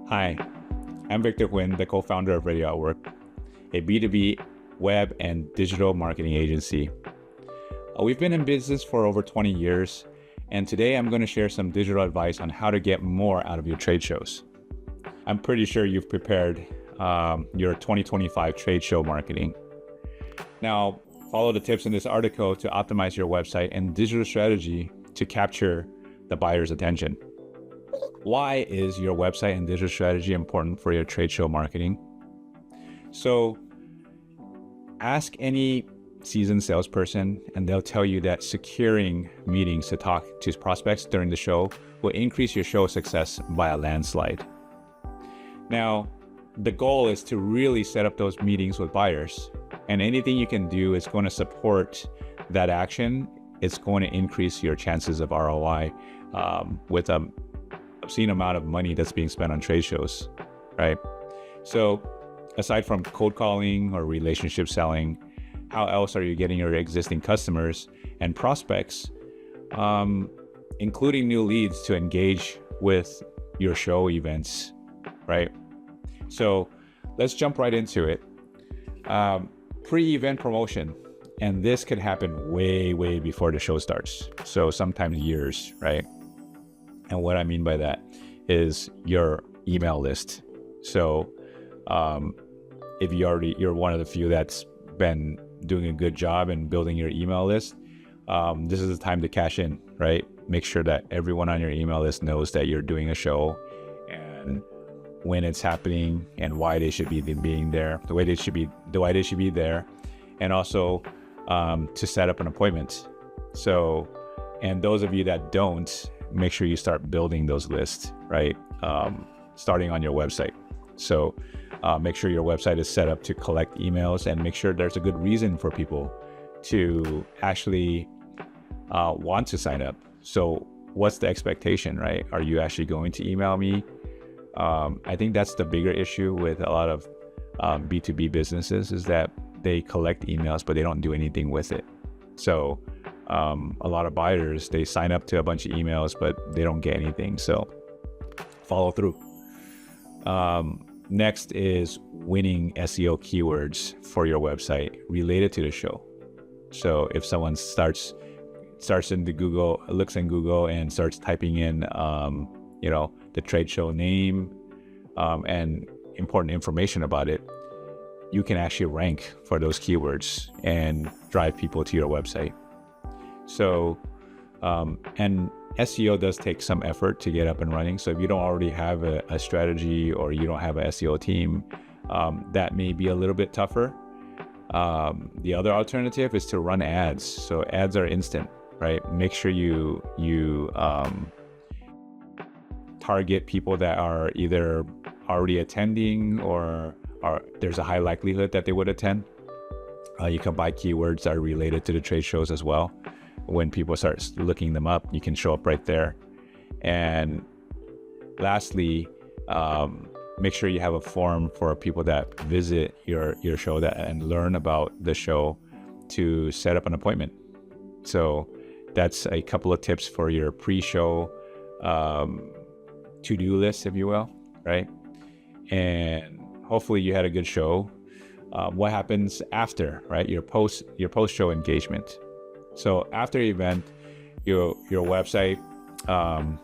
Hi, I'm Victor Huynh, the co-founder of Radio at Work, a B2B web and digital marketing agency. We've been in business for over 20 years, and today I'm going to share some digital advice on how to get more out of your trade shows. I'm pretty sure you've prepared your 2025 trade show marketing. Now, follow the tips in this article to optimize your website and digital strategy to capture the buyer's attention. Why is your website and digital strategy important for your trade show marketing? So ask any seasoned salesperson and they'll tell you that securing meetings to talk to prospects during the show will increase your show success by a landslide. Now, the goal is to really set up those meetings with buyers, and anything you can do is going to support that action. It's going to increase your chances of ROI with a obscene amount of money that's being spent on trade shows, right? So aside from cold calling or relationship selling, how else are you getting your existing customers and prospects, including new leads, to engage with your show events, right? So let's jump right into it. Pre-event promotion, and this could happen way before the show starts. So sometimes years, right? And what I mean by that is your email list. So if you're one of the few that's been doing a good job in building your email list, this is the time to cash in, right? Make sure that everyone on your email list knows that you're doing a show and when it's happening and why they should be being there, the way they should be there, and also to set up an appointment. So, and those of you that don't, make sure you start building those lists, right? Starting on your website. So make sure your website is set up to collect emails, and make sure there's a good reason for people to actually want to sign up. So what's the expectation, right? Are you actually going to email me? I think that's the bigger issue with a lot of B2B businesses, is that they collect emails, but they don't do anything with it. So a lot of buyers, they sign up to a bunch of emails, but they don't get anything. So follow through. Next is winning SEO keywords for your website related to the show. So if someone starts into Google, looks in Google and starts typing in, the trade show name and important information about it, you can actually rank for those keywords and drive people to your website. So, and SEO does take some effort to get up and running. So if you don't already have a strategy, or you don't have an SEO team, that may be a little bit tougher. The other alternative is to run ads. So ads are instant, right? Make sure you target people that are either already attending or there's a high likelihood that they would attend. You can buy keywords that are related to the trade shows as well. When people start looking them up, you can show up right there. And lastly, make sure you have a form for people that visit your show and learn about the show to set up an appointment. So that's a couple of tips for your pre-show to-do list, if you will, right? And hopefully you had a good show. What happens after, right? Your post-show engagement. So after the event, your website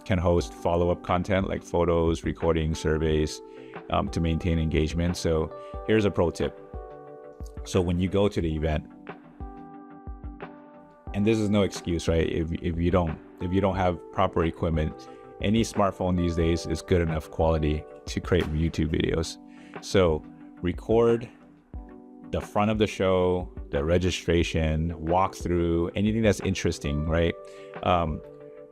can host follow-up content like photos, recordings, surveys to maintain engagement. So here's a pro tip. So when you go to the event, and this is no excuse, right? If you don't have proper equipment, any smartphone these days is good enough quality to create YouTube videos. So record the front of the show, the registration, walkthrough, anything that's interesting, right?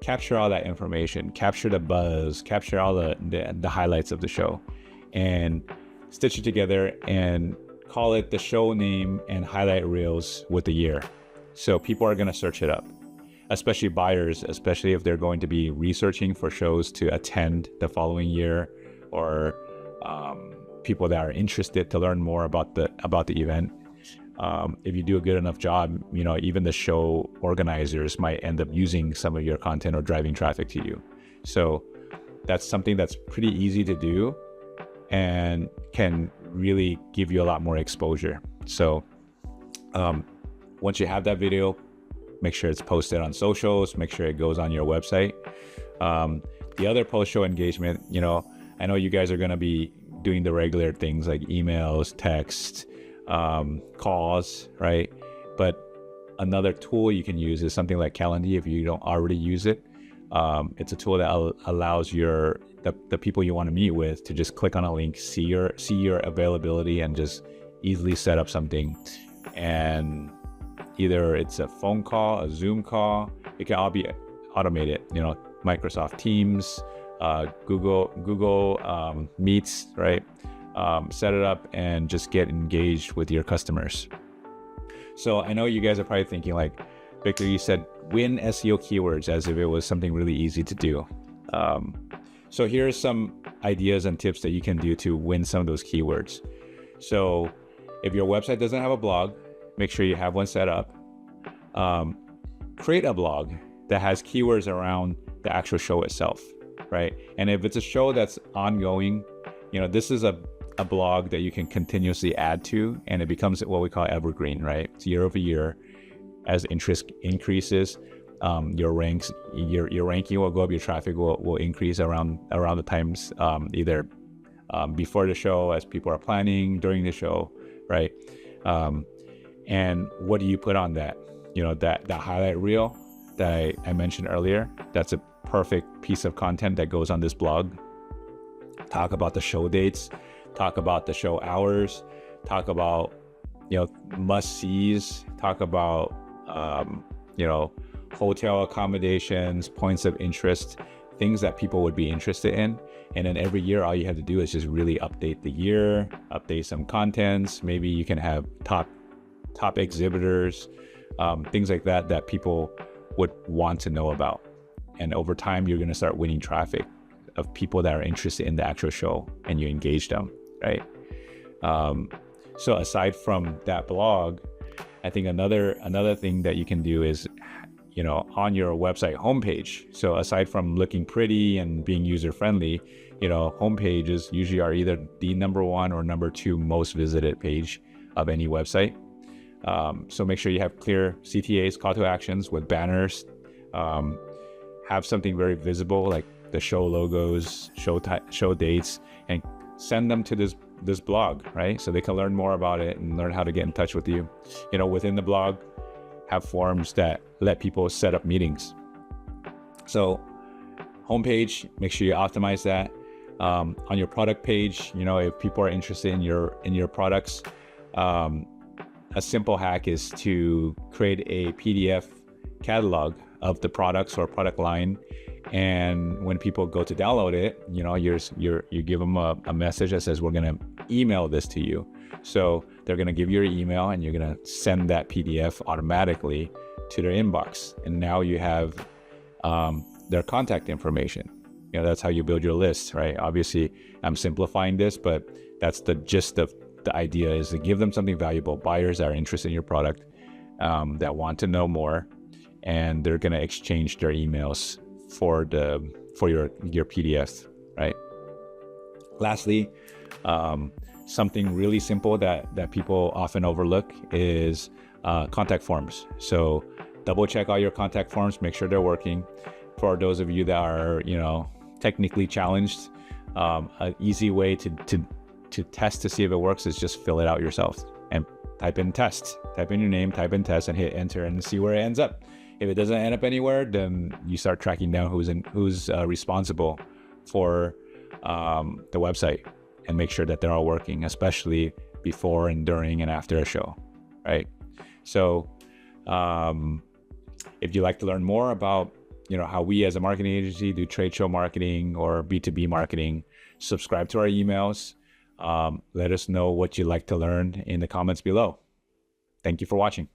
Capture all that information, capture the buzz, capture all the highlights of the show, and stitch it together and call it the show name and highlight reels with the year. So people are gonna search it up, especially buyers, especially if they're going to be researching for shows to attend the following year, or people that are interested to learn more about the event. If you do a good enough job, even the show organizers might end up using some of your content or driving traffic to you. So that's something that's pretty easy to do. and can really give you a lot more exposure. So once you have that video, make sure it's posted on socials, make sure it goes on your website. The other post-show engagement, I know you guys are going to be doing the regular things like emails, text, calls, right? But another tool you can use is something like Calendly if you don't already use it. It's a tool that allows the people you want to meet with to just click on a link, see your availability, and just easily set up something. And either it's a phone call, a Zoom call, it can all be automated. Microsoft Teams, Google Meets, right? Set it up and just get engaged with your customers. So I know you guys are probably thinking like, Victor, you said win SEO keywords as if it was something really easy to do. So here's some ideas and tips that you can do to win some of those keywords. So if your website doesn't have a blog, make sure you have one set up. Create a blog that has keywords around the actual show itself, right? And if it's a show that's ongoing, this is a blog that you can continuously add to, and it becomes what we call evergreen, right? It's year over year. As interest increases, your ranking will go up, your traffic will increase around the times, either before the show, as people are planning, during the show, right? And what do you put on that? That highlight reel that I mentioned earlier, that's a perfect piece of content that goes on this blog. Talk about the show dates, talk about the show hours, talk about must-sees, talk about hotel accommodations, points of interest, things that people would be interested in. And then every year, all you have to do is just really update the year, update some contents. Maybe you can have top exhibitors, things like that people would want to know about. And over time, you're going to start winning traffic of people that are interested in the actual show, and you engage them, right? So aside from that blog, I think another thing that you can do is, on your website homepage. So aside from looking pretty and being user-friendly, homepages usually are either the number 1 or number 2 most visited page of any website. So make sure you have clear CTAs, call to actions with banners. Have something very visible like the show logos, show dates, and send them to this blog, right? So they can learn more about it and learn how to get in touch with you. Within the blog, have forms that let people set up meetings. So homepage, make sure you optimize that. On your product page, if people are interested in your products, a simple hack is to create a PDF catalog of the products or product line. And when people go to download it, you give them a message that says, we're going to email this to you. So they're going to give you your email, and you're going to send that PDF automatically to their inbox. And now you have their contact information. That's how you build your list, right? Obviously, I'm simplifying this, but that's the gist of the idea, is to give them something valuable. Buyers that are interested in your product, that want to know more, and they're going to exchange their emails for your PDFs, right? Lastly, something really simple that people often overlook is contact forms. So double check all your contact forms, make sure they're working. For those of you that are technically challenged, an easy way to test to see if it works is just fill it out yourself and type in test, type in your name, type in test, and hit enter and see where it ends up. If it doesn't end up anywhere, then you start tracking down who's responsible for the website, and make sure that they're all working, especially before and during and after a show, right? So if you'd like to learn more about how we as a marketing agency do trade show marketing or B2B marketing, subscribe to our emails. Let us know what you'd like to learn in the comments below. Thank you for watching.